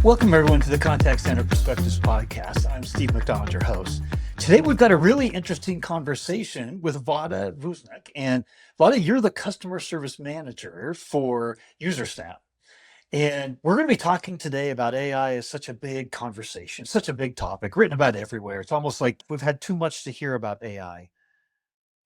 Welcome, everyone, to the Contact Center Perspectives podcast. I'm Steve McDonald, your host. Today, we've got a really interesting conversation with Vladyslava Vozniuk. And Vlada, you're the customer service manager for Usersnap. And we're going to be talking today about AI as such a big conversation, such a big topic, written about everywhere. It's almost like we've had too much to hear about AI.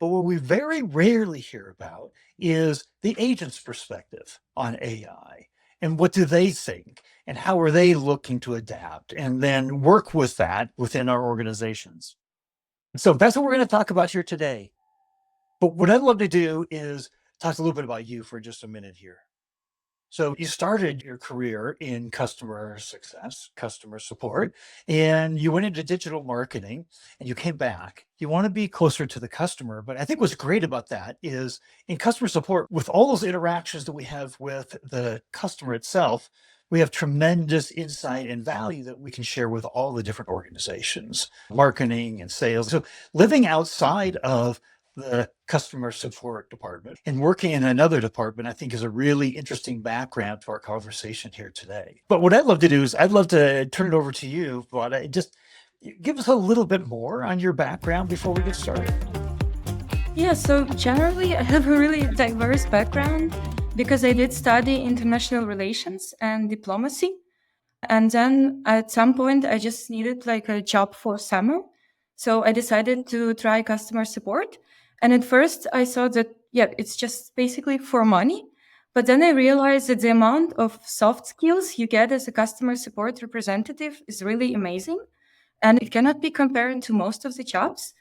But what we very rarely hear about is the agent's perspective on AI. And what do they think? And how are they looking to adapt and then work with that within our organizations? So that's what we're going to talk about here today. But what I'd love to do is talk a little bit about you for just a minute here. So you started your career in customer success, customer support, and you went into digital marketing and you came back. You want to be closer to the customer. But I think what's great about that is in customer support, with all those interactions that we have with the customer itself, we have tremendous insight and value that we can share with all the different organizations, marketing and sales. So living outside of the customer support department and working in another department, I think is a really interesting background to our conversation here today. But what I'd love to do is I'd love to turn it over to you, Vlada. Just give us a little bit more on your background before we get started. Yeah, so generally I have a really diverse background because I did study international relations and diplomacy. And then at some point I just needed like a job for summer. So I decided to try customer support. And at first I thought that, yeah, it's just basically for money. But then I realized that the amount of soft skills you get as a customer support representative is really amazing. And it cannot be compared to most of the jobs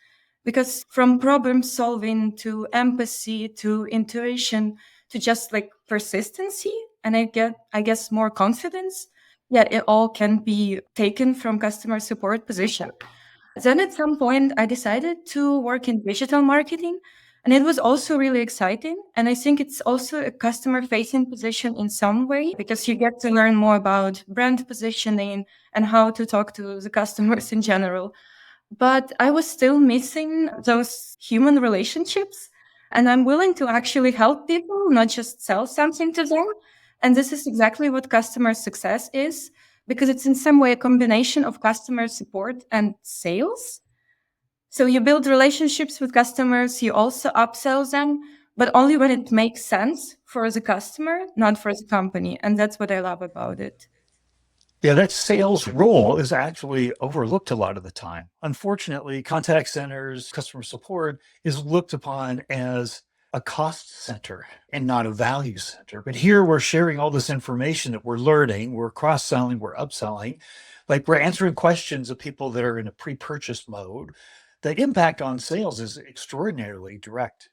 because from problem solving to empathy to intuition to just like persistency and I guess more confidence, yeah, it all can be taken from customer support position. Then at some point I decided to work in digital marketing, and it was also really exciting. And I think it's also a customer facing position in some way because you get to learn more about brand positioning and how to talk to the customers in general. But I was still missing those human relationships. And I'm willing to actually help people, not just sell something to them. And this is exactly what customer success is, because it's in some way a combination of customer support and sales. So you build relationships with customers, you also upsell them, but only when it makes sense for the customer, not for the company. And that's what I love about it. Yeah, that sales role is actually overlooked a lot of the time. Unfortunately, contact centers, customer support is looked upon as a cost center and not a value center. But here we're sharing all this information that we're learning, we're cross selling, we're upselling, like we're answering questions of people that are in a pre purchase mode. The impact on sales is extraordinarily direct.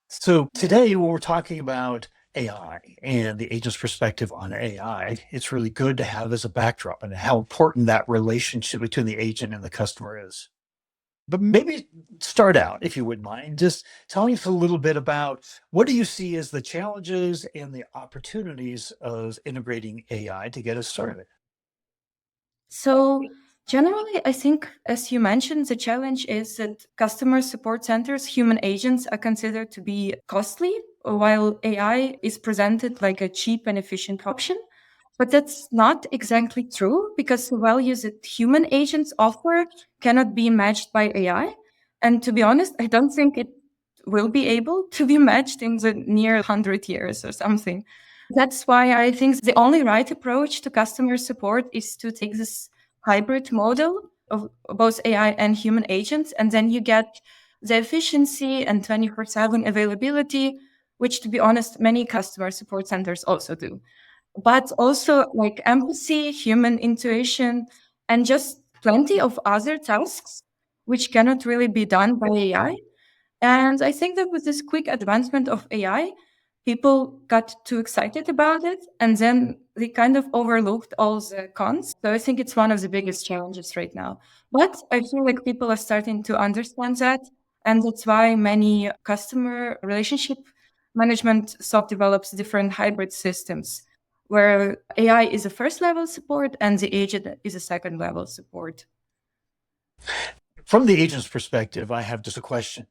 So today, when we're talking about AI and the agent's perspective on AI, it's really good to have as a backdrop and how important that relationship between the agent and the customer is. But maybe start out, if you wouldn't mind, just telling us a little bit about what do you see as the challenges and the opportunities of integrating AI to get us started? So generally, I think, as you mentioned, the challenge is that customer support centers, human agents are considered to be costly, while AI is presented like a cheap and efficient option. But that's not exactly true because the values that human agents offer cannot be matched by AI. And to be honest, I don't think it will be able to be matched in the near 100 years or something. That's why I think the only right approach to customer support is to take this hybrid model of both AI and human agents, and then you get the efficiency and 24/7 availability, which, to be honest, many customer support centers also do. But also like empathy, human intuition, and just plenty of other tasks which cannot really be done by AI. And I think that with this quick advancement of AI, people got too excited about it and then they kind of overlooked all the cons. So I think it's one of the biggest challenges right now. But I feel like people are starting to understand that. And that's why many customer relationship management soft develops different hybrid systems where AI is a first level support and the agent is a second level support. From the agent's perspective, I have just a question.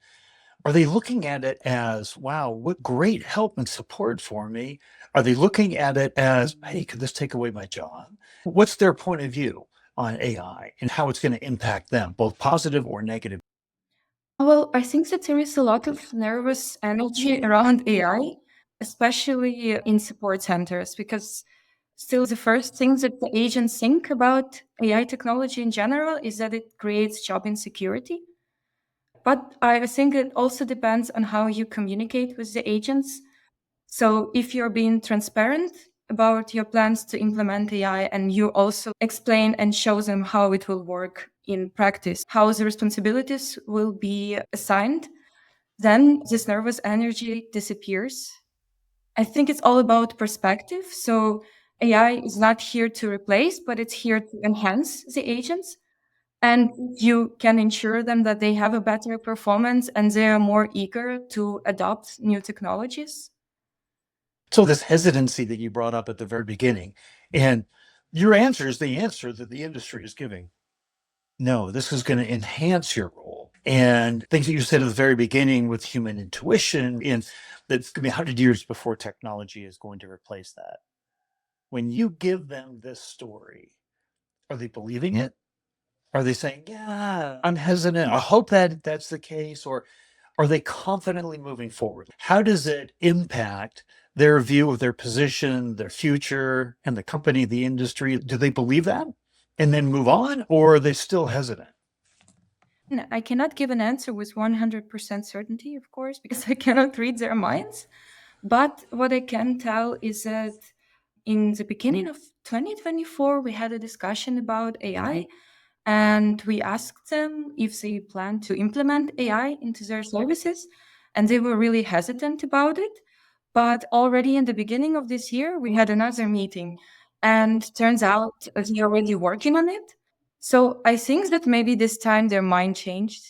Are they looking at it as, wow, what great help and support for me? Are they looking at it as, hey, could this take away my job? What's their point of view on AI and how it's going to impact them, both positive or negative? Well, I think that there is a lot of nervous energy around AI, especially in support centers, because still the first thing that the agents think about AI technology in general is that it creates job insecurity. But I think it also depends on how you communicate with the agents. So if you're being transparent about your plans to implement AI and you also explain and show them how it will work in practice, how the responsibilities will be assigned, then this nervous energy disappears. I think it's all about perspective. So AI is not here to replace, but it's here to enhance the agents. And you can ensure them that they have a better performance and they are more eager to adopt new technologies. So, this hesitancy that you brought up at the very beginning, and your answer is the answer that the industry is giving. No, this is going to enhance your role. And things that you said at the very beginning with human intuition, and that's going to be 100 years before technology is going to replace that. When you give them this story, are they believing it? Are they saying, yeah, I'm hesitant. I hope that that's the case? Or are they confidently moving forward? How does it impact their view of their position, their future, and the company, the industry? Do they believe that and then move on, or are they still hesitant? I cannot give an answer with 100% certainty, of course, because I cannot read their minds. But what I can tell is that in the beginning of 2024, we had a discussion about AI, and we asked them if they plan to implement AI into their services, and they were really hesitant about it. But already in the beginning of this year, we had another meeting, and turns out they're already working on it. So I think that maybe this time their mind changed.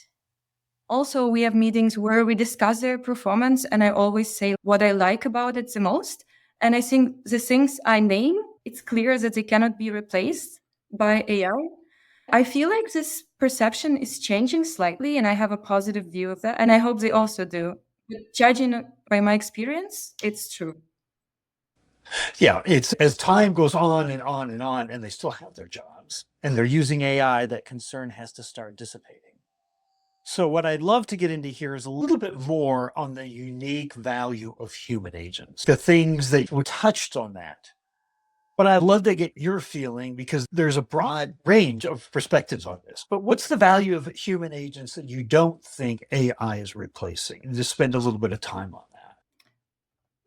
Also, we have meetings where we discuss their performance, and I always say what I like about it the most. And I think the things I name, it's clear that they cannot be replaced by AI. I feel like this perception is changing slightly, and I have a positive view of that. And I hope they also do. But judging by my experience, it's true. Yeah, it's as time goes on and on and on, and they still have their jobs and they're using AI, that concern has to start dissipating. So, what I'd love to get into here is a little bit more on the unique value of human agents, the things that were touched on that. But I'd love to get your feeling because there's a broad range of perspectives on this. But what's the value of human agents that you don't think AI is replacing? And just spend a little bit of time on that.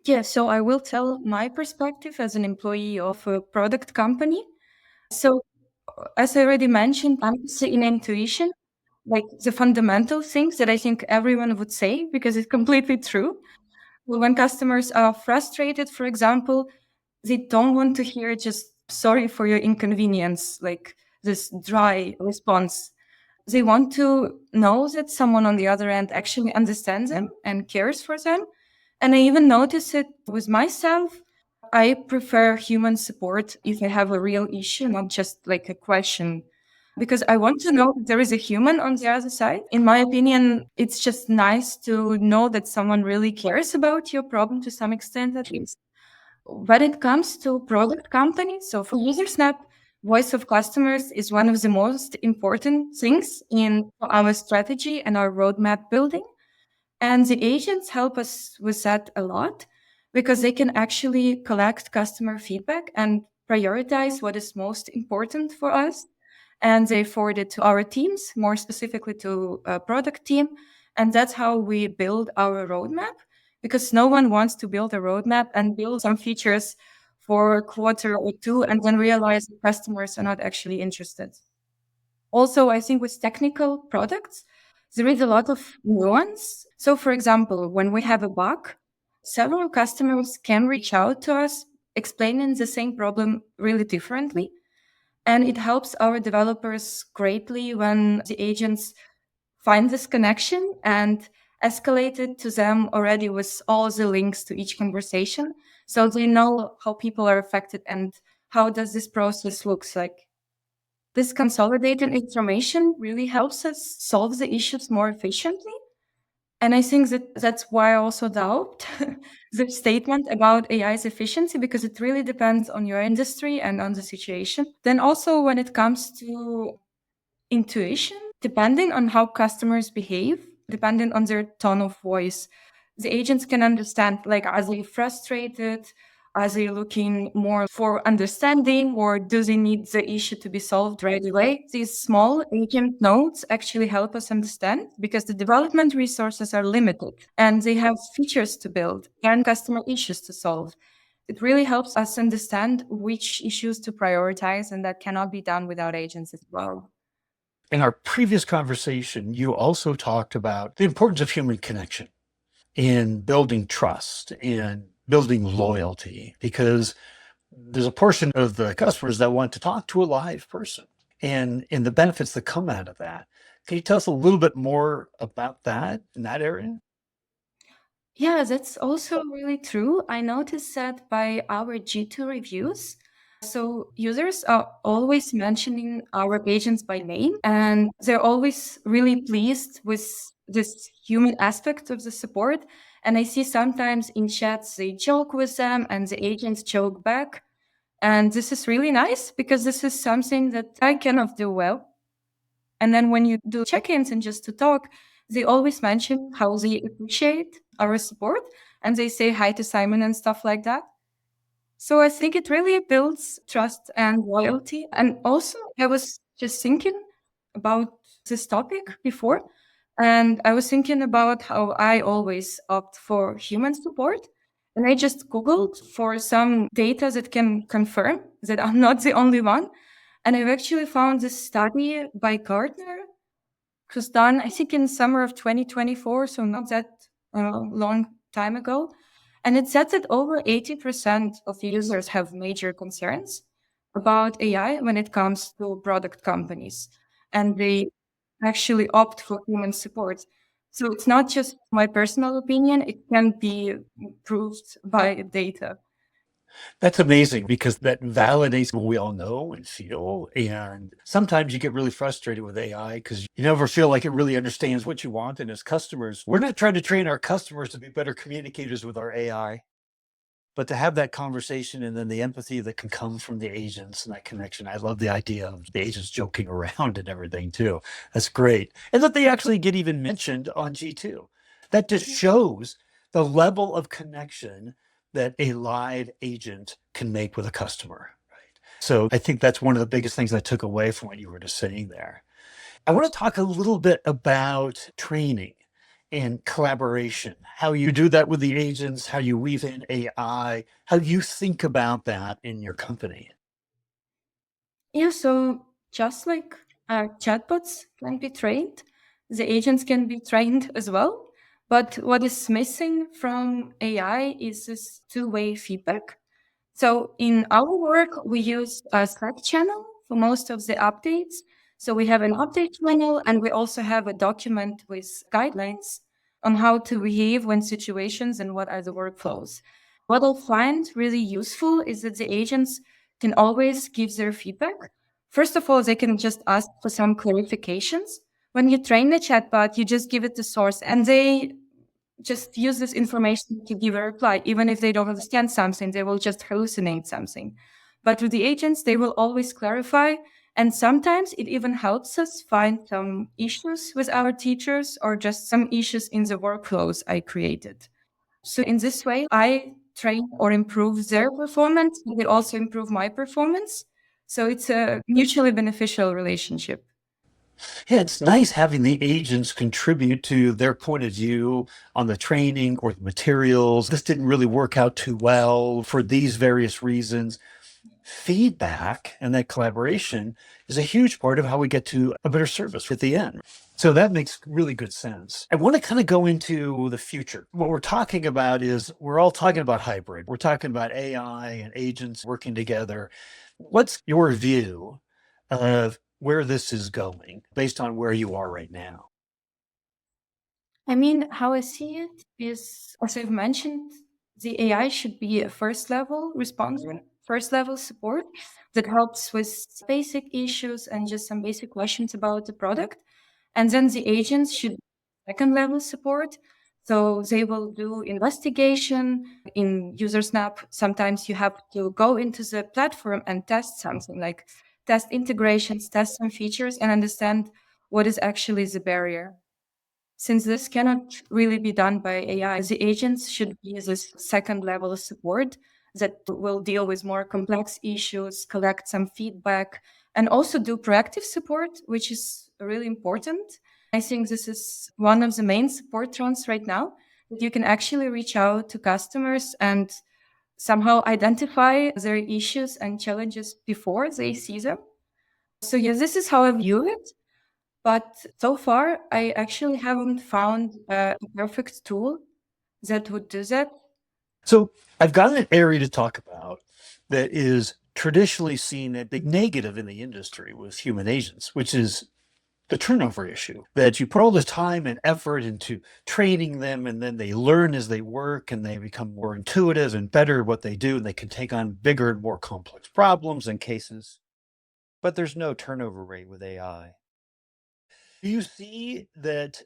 Yeah, so I will tell my perspective as an employee of a product company. So, as I already mentioned, I'm in intuition, like the fundamental things that I think everyone would say because it's completely true. Well, when customers are frustrated, for example, they don't want to hear just sorry for your inconvenience, like this dry response. They want to know that someone on the other end actually understands them and cares for them. And I even notice it with myself. I prefer human support if I have a real issue, not just like a question, because I want to know if there is a human on the other side. In my opinion, it's just nice to know that someone really cares about your problem to some extent, at least. When it comes to product companies, so for Usersnap, voice of customers is one of the most important things in our strategy and our roadmap building. And the agents help us with that a lot because they can actually collect customer feedback and prioritize what is most important for us. And they forward it to our teams, more specifically to a product team. And that's how we build our roadmap because no one wants to build a roadmap and build some features for a quarter or two and then realize the customers are not actually interested. Also, I think with technical products, there is a lot of nuance. So, for example, when we have a bug, several customers can reach out to us explaining the same problem really differently. And it helps our developers greatly when the agents find this connection and escalate it to them already with all the links to each conversation. So they know how people are affected and how does this process looks like. This consolidated information really helps us solve the issues more efficiently. And I think that that's why I also doubt the statement about AI's efficiency, because it really depends on your industry and on the situation. Then also when it comes to intuition, depending on how customers behave, depending on their tone of voice, the agents can understand, like, are they frustrated? Are they looking more for understanding, or do they need the issue to be solved right away? These small agent nodes actually help us understand, because the development resources are limited and they have features to build and customer issues to solve. It really helps us understand which issues to prioritize, and that cannot be done without agents as well. In our previous conversation, you also talked about the importance of human connection in building trust and building loyalty, because there's a portion of the customers that want to talk to a live person and the benefits that come out of that. Can you tell us a little bit more about that in that area? Yeah, that's also really true. I noticed that by our G2 reviews. So users are always mentioning our agents by name, and they're always really pleased with this human aspect of the support. And I see sometimes in chats they joke with them and the agents joke back. And this is really nice, because this is something that I cannot do well. And then when you do check-ins and just to talk, they always mention how they appreciate our support, and they say hi to Simon and stuff like that. So I think it really builds trust and loyalty. And also, I was just thinking about this topic before, and I was thinking about how I always opt for human support. And I just Googled for some data that can confirm that I'm not the only one. And I've actually found this study by Gartner. It was done, I think, in summer of 2024, so not that long time ago. And it said that over 80% of users have major concerns about AI when it comes to product companies. And they actually opt for human support. So it's not just my personal opinion, it can be proved by data. That's amazing because that validates what we all know and feel. And sometimes you get really frustrated with AI because you never feel like it really understands what you want. And as customers, we're not trying to train our customers to be better communicators with our AI, but to have that conversation and then the empathy that can come from the agents and that connection. I love the idea of the agents joking around and everything too. That's great. And that they actually get even mentioned on G2. That just shows the level of connection that a live agent can make with a customer. Right. So I think that's one of the biggest things I took away from what you were just saying there. I want to talk a little bit about training and collaboration, how you do that with the agents, how you weave in AI, how you think about that in your company. Yeah, so just like chatbots can be trained, the agents can be trained as well. But what is missing from AI is this two-way feedback. So in our work, we use a Slack channel for most of the updates. So we have an update channel, and we also have a document with guidelines on how to behave when situations and what are the workflows. What I'll find really useful is that the agents can always give their feedback. First of all, they can just ask for some clarifications. When you train the chatbot, you just give it the source, and they just use this information to give a reply. Even if they don't understand something, they will just hallucinate something. But with the agents, they will always clarify. And sometimes it even helps us find some issues with our teachers or just some issues in the workflows I created. So in this way, I train or improve their performance. They also improve my performance. So it's a mutually beneficial relationship. Yeah, it's nice having the agents contribute to their point of view on the training or the materials. This didn't really work out too well for these various reasons. Feedback and that collaboration is a huge part of how we get to a better service at the end. So that makes really good sense. I want to kind of go into the future. What we're talking about is we're all talking about hybrid. We're talking about AI and agents working together. What's your view of where this is going based on where you are right now? I mean, how I see it is, as I've mentioned, the AI should be a first level responder, first level support that helps with basic issues and just some basic questions about the product. And then the agents should second level support. So they will do investigation in Usersnap. Sometimes you have to go into the platform and test something, like test integrations, test some features, and understand what is actually the barrier. Since this cannot really be done by AI, the agents should be this second level of support that will deal with more complex issues, collect some feedback, and also do proactive support, which is really important. I think this is one of the main support trends right now, that you can actually reach out to customers and somehow identify their issues and challenges before they see them. So, yeah, this is how I view it. But so far, I actually haven't found a perfect tool that would do that. So I've got an area to talk about that is traditionally seen a big negative in the industry with human agents, which is the turnover issue. That you put all this time and effort into training them, and then they learn as they work and they become more intuitive and better at what they do, and they can take on bigger and more complex problems and cases. But there's no turnover rate with AI. Do you see that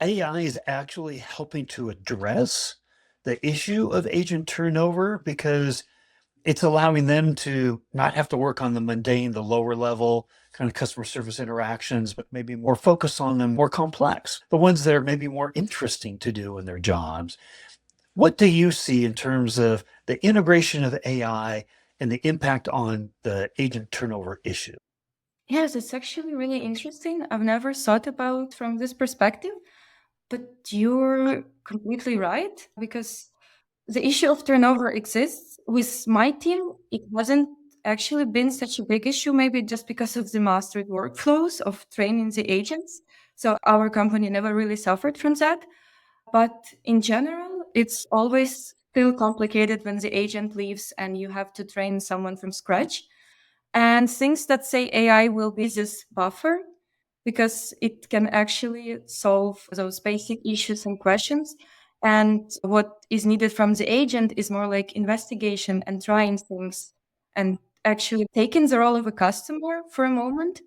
AI is actually helping to address the issue of agent turnover because it's allowing them to not have to work on the mundane, the lower level kind of customer service interactions, but maybe more focus on the more complex, the ones that are maybe more interesting to do in their jobs? What do you see in terms of the integration of AI and the impact on the agent turnover issue? Yes, it's actually really interesting. I've never thought about from this perspective, but you're completely right because the issue of turnover exists. With my team, it wasn't actually been such a big issue, maybe just because of the mastered workflows of training the agents. So our company never really suffered from that. But in general, it's always still complicated when the agent leaves and you have to train someone from scratch. And things that say AI will be this buffer because it can actually solve those basic issues and questions. And what is needed from the agent is more like investigation and trying things and actually taking the role of a customer for a moment.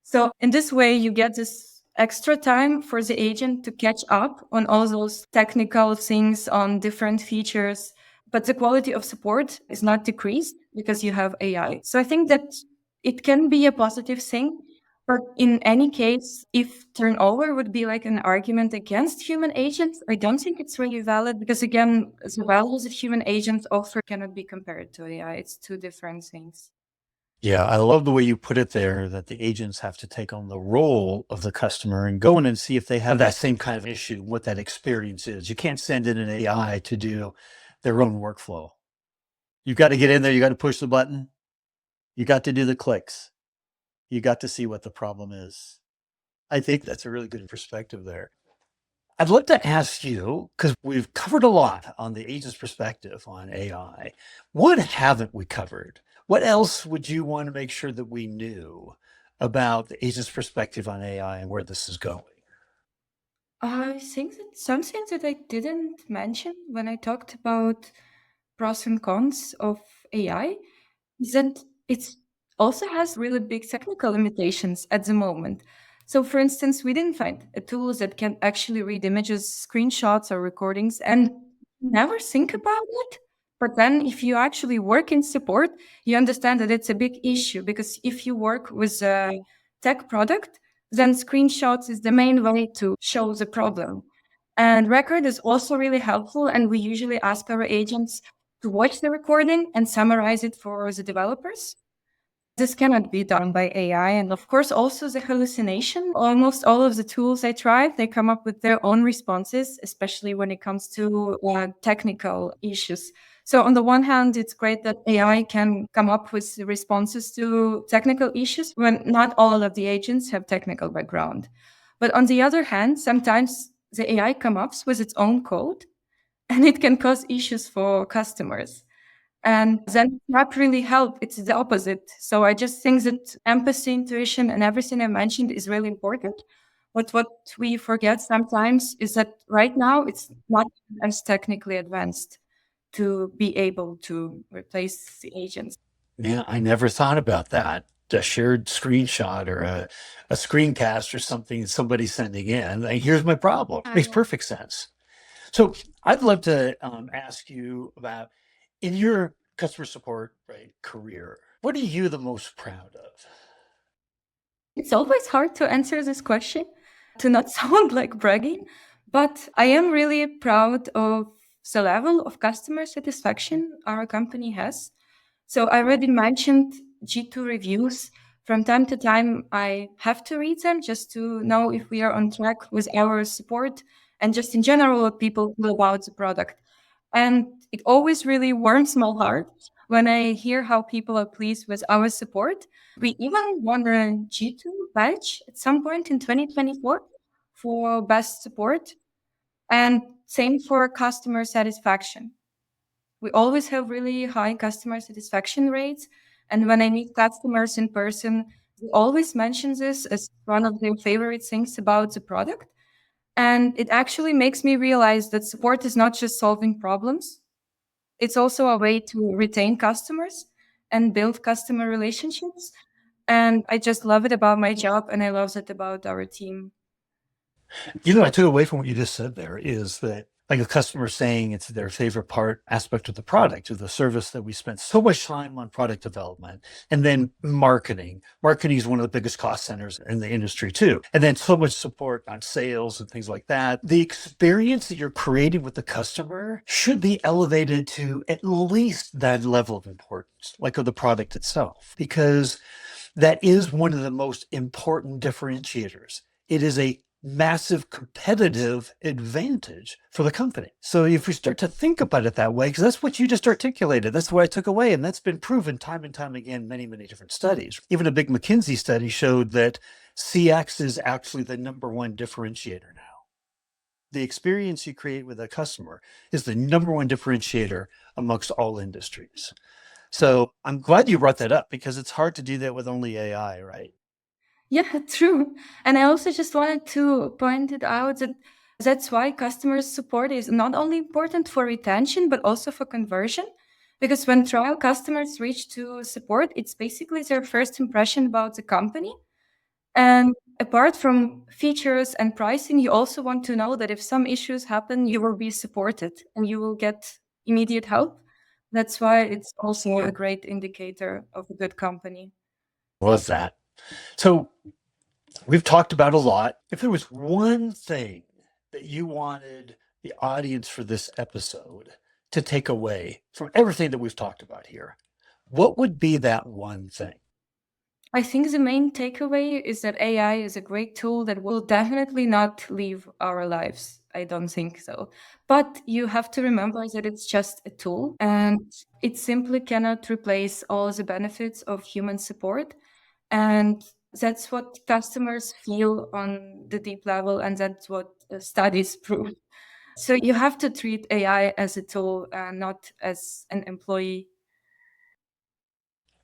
So in this way, you get this extra time for the agent to catch up on all those technical things, on different features, but the quality of support is not decreased because you have AI. So I think that it can be a positive thing. But in any case, if turnover would be like an argument against human agents, I don't think it's really valid because, again, the values that human agents offer cannot be compared to AI. It's two different things. Yeah, I love the way you put it there that the agents have to take on the role of the customer and go in and see if they have that same kind of issue, what that experience is. You can't send in an AI to do their own workflow. You've got to get in there, you got to push the button, you got to do the clicks, you got to see what the problem is. I think that's a really good perspective there. I'd love to ask you, because we've covered a lot on the agent's perspective on AI. What haven't we covered? What else would you want to make sure that we knew about the agent's perspective on AI and where this is going? I think that something that I didn't mention when I talked about pros and cons of AI is that it also has really big technical limitations at the moment. So, for instance, we didn't find a tool that can actually read images, screenshots, or recordings and never think about it. But then, if you actually work in support, you understand that it's a big issue because if you work with a tech product, then screenshots is the main way to show the problem. And record is also really helpful. And we usually ask our agents to watch the recording and summarize it for the developers. This cannot be done by AI. And of course, also the hallucination. Almost all of the tools I tried, they come up with their own responses, especially when it comes to technical issues. So on the one hand, it's great that AI can come up with responses to technical issues when not all of the agents have technical background. But on the other hand, sometimes the AI comes up with its own code and it can cause issues for customers. And then not really help. It's the opposite. So I just think that empathy, intuition, and everything I mentioned is really important. But what we forget sometimes is that right now it's not as technically advanced to be able to replace the agents. Yeah, I never thought about that. a shared screenshot or a screencast or something somebody's sending in. Like, here's my problem. Makes perfect sense. So I'd love to ask you about in your customer support career, what are you the most proud of? It's always hard to answer this question to not sound like bragging, but I am really proud of the level of customer satisfaction our company has. So I already mentioned G2 reviews. From time to time, I have to read them just to know if we are on track with our support and just in general what people feel about the product. And it always really warms my heart when I hear how people are pleased with our support. We even won a G2 badge at some point in 2024 for best support, and same for customer satisfaction. We always have really high customer satisfaction rates. And when I meet customers in person, they always mention this as one of their favorite things about the product. And it actually makes me realize that support is not just solving problems, it's also a way to retain customers and build customer relationships. And I just love it about my job and I love it about our team. I took away from what you just said there is that like a customer saying it's their favorite part aspect of the product, of the service, that we spent so much time on product development. And then marketing. Marketing is one of the biggest cost centers in the industry too. And then so much support on sales and things like that. The experience that you're creating with the customer should be elevated to at least that level of importance, like of the product itself, because that is one of the most important differentiators. It is a massive competitive advantage for the company. So if we start to think about it that way, because that's what you just articulated, that's what I took away. And that's been proven time and time again, many, many different studies. Even a big McKinsey study showed that CX is actually the number one differentiator now. The experience you create with a customer is the number one differentiator amongst all industries. So I'm glad you brought that up because it's hard to do that with only AI, right? Yeah, true. And I also just wanted to point it out that that's why customer support is not only important for retention, but also for conversion. Because when trial customers reach to support, it's basically their first impression about the company. And apart from features and pricing, you also want to know that if some issues happen, you will be supported and you will get immediate help. That's why it's also a great indicator of a good company. Love that. So we've talked about a lot. If there was one thing that you wanted the audience for this episode to take away from everything that we've talked about here, what would be that one thing? I think the main takeaway is that AI is a great tool that will definitely not leave our lives. I don't think so. But you have to remember that it's just a tool and it simply cannot replace all the benefits of human support. And that's what customers feel on the deep level, and that's what studies prove. So you have to treat AI as a tool and not as an employee.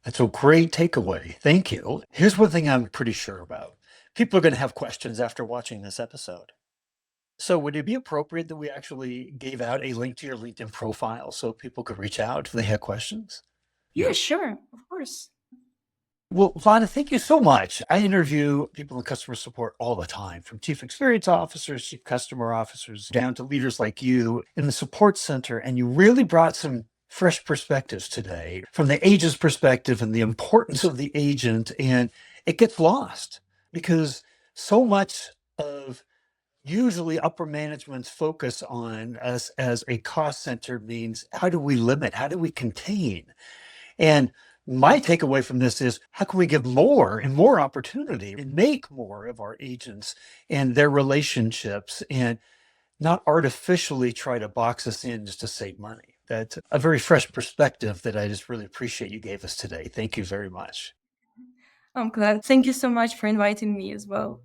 That's a great takeaway. Thank you. Here's one thing I'm pretty sure about. People are going to have questions after watching this episode. So would it be appropriate that we actually gave out a link to your LinkedIn profile so people could reach out if they had questions? Yeah, sure, of course. Well, Vlada, thank you so much. I interview people in customer support all the time, from chief experience officers, chief customer officers, down to leaders like you in the support center. And you really brought some fresh perspectives today from the agent's perspective and the importance of the agent. And it gets lost because so much of usually upper management's focus on us as a cost center means how do we limit? How do we contain? And my takeaway from this is how can we give more and more opportunity and make more of our agents and their relationships and not artificially try to box us in just to save money? That's a very fresh perspective that I just really appreciate you gave us today. Thank you very much. I'm glad. Thank you so much for inviting me as well.